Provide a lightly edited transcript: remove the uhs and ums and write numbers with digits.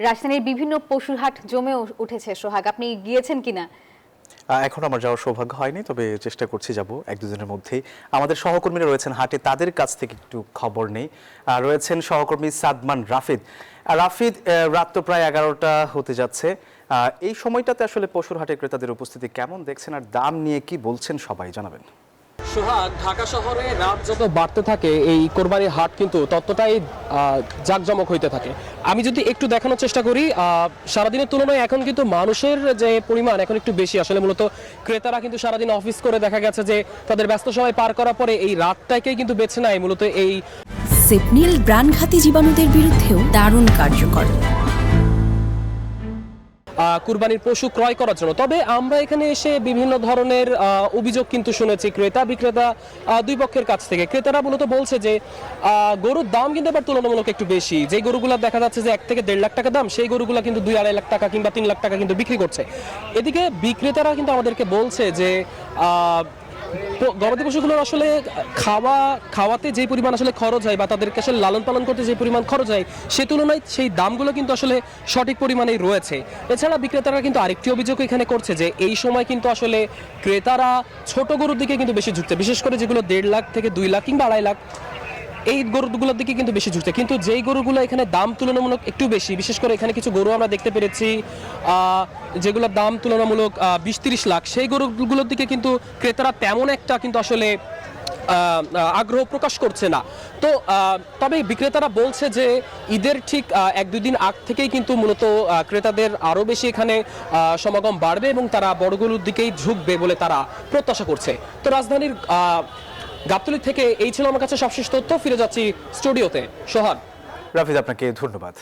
রাজধানীর বিভিন্ন পশুর হাট জমে উঠেছে। সোহাগ, আপনি গিয়েছেন কিনা? এখন আমার যাওয়ার সৌভাগ্য হয়নি, তবে চেষ্টা করছি যাব এক দুদিনের মধ্যেই। আমাদের সহকর্মীরা রয়েছেন হাটে, তাদের কাছ থেকে একটু খবর নেই। রয়েছেন সহকর্মী সাদমান রাফিদ। রাফিদ, রাত তো প্রায় 11টা হতে যাচ্ছে। এই সময়টাতে আসলে পশুর হাটে ক্রেতাদের উপস্থিতি কেমন দেখছেন, আর দাম নিয়ে কি বলছেন সবাই জানাবেন। সোহাগ, ঢাকা শহরে রাত যত বাড়তে থাকে এই কোরবানির হাট কিন্তু ততটাই জাঁকজমক হইতে থাকে। আমি যদি একটু দেখানোর চেষ্টা করি, সারাদিনের তুলনায় এখন কিন্তু মানুষের যে পরিমাণ এখন একটু বেশি। আসলে মূলত ক্রেতারা কিন্তু সারাদিন অফিস করে দেখা গেছে যে তাদের ব্যস্ত সময় পার করার পরে এই রাতটাকেই কিন্তু বেছে নেয় মূলত এই সেপনিল প্রাণঘাতী জীবাণুদের বিরুদ্ধেও দারুণ কার্যকর কুরবানির পশু ক্রয় করার জন্য। তবে আমরা এখানে এসে বিভিন্ন ধরনের অভিযোগ কিন্তু শুনেছি ক্রেতা বিক্রেতা দুই পক্ষের কাছ থেকে। ক্রেতারা মূলত বলছে যে গরুর দাম কিন্তু এবার তুলনামূলক একটু বেশি। যে গরুগুলো দেখা যাচ্ছে যে 1 থেকে 1.5 লাখ টাকা দাম, সেই গরুগুলো কিন্তু 2-2.5 লাখ টাকা কিংবা 3 লাখ টাকা কিন্তু বিক্রি করছে। এদিকে বিক্রেতারা কিন্তু আমাদেরকে বলছে যে গবাদি পশুগুলোর আসলে খাওয়াতে যে পরিমাণ আসলে খরচ হয় বা তাদেরকে আসলে লালন পালন করতে যে পরিমাণ খরচ হয় সে তুলনায় সেই দামগুলো কিন্তু আসলে সঠিক পরিমাণেই রয়েছে। এছাড়া বিক্রেতারা কিন্তু আরেকটি অভিযোগ এখানে করছে যে এই সময় কিন্তু আসলে ক্রেতারা ছোট গরুর দিকে কিন্তু বেশি ঝুঁকছে, বিশেষ করে যেগুলো 1.5 লাখ থেকে 2 লাখ কিংবা 2.5 লাখ এই গরুগুলোর দিকে কিন্তু বেশি ঝুঁকছে। কিন্তু যেই গরুগুলো এখানে দাম তুলনামূলক একটু বেশি, বিশেষ করে এখানে কিছু গরু আমরা দেখতে পেরেছি যেগুলোর দাম তুলনামূলক 20-30 লাখ, সেই গরুগুলোর দিকে কিন্তু ক্রেতারা তেমন একটা কিন্তু আসলে আগ্রহ প্রকাশ করছে না। তো তবে বিক্রেতারা বলছে যে ঈদের ঠিক 1-2 দিন আগ থেকেই কিন্তু মূলত ক্রেতাদের আরও বেশি এখানে সমাগম বাড়বে এবং তারা বড়গুলোর দিকেই ঝুঁকবে বলে তারা প্রত্যাশা করছে। তো রাজধানীর গাবতলী থেকে এই ছিল আমার কাছে সবশেষ তথ্য। ফিরে যাচ্ছি স্টুডিওতে। সোহাগ। রাফিদ, আপনাকে ধন্যবাদ।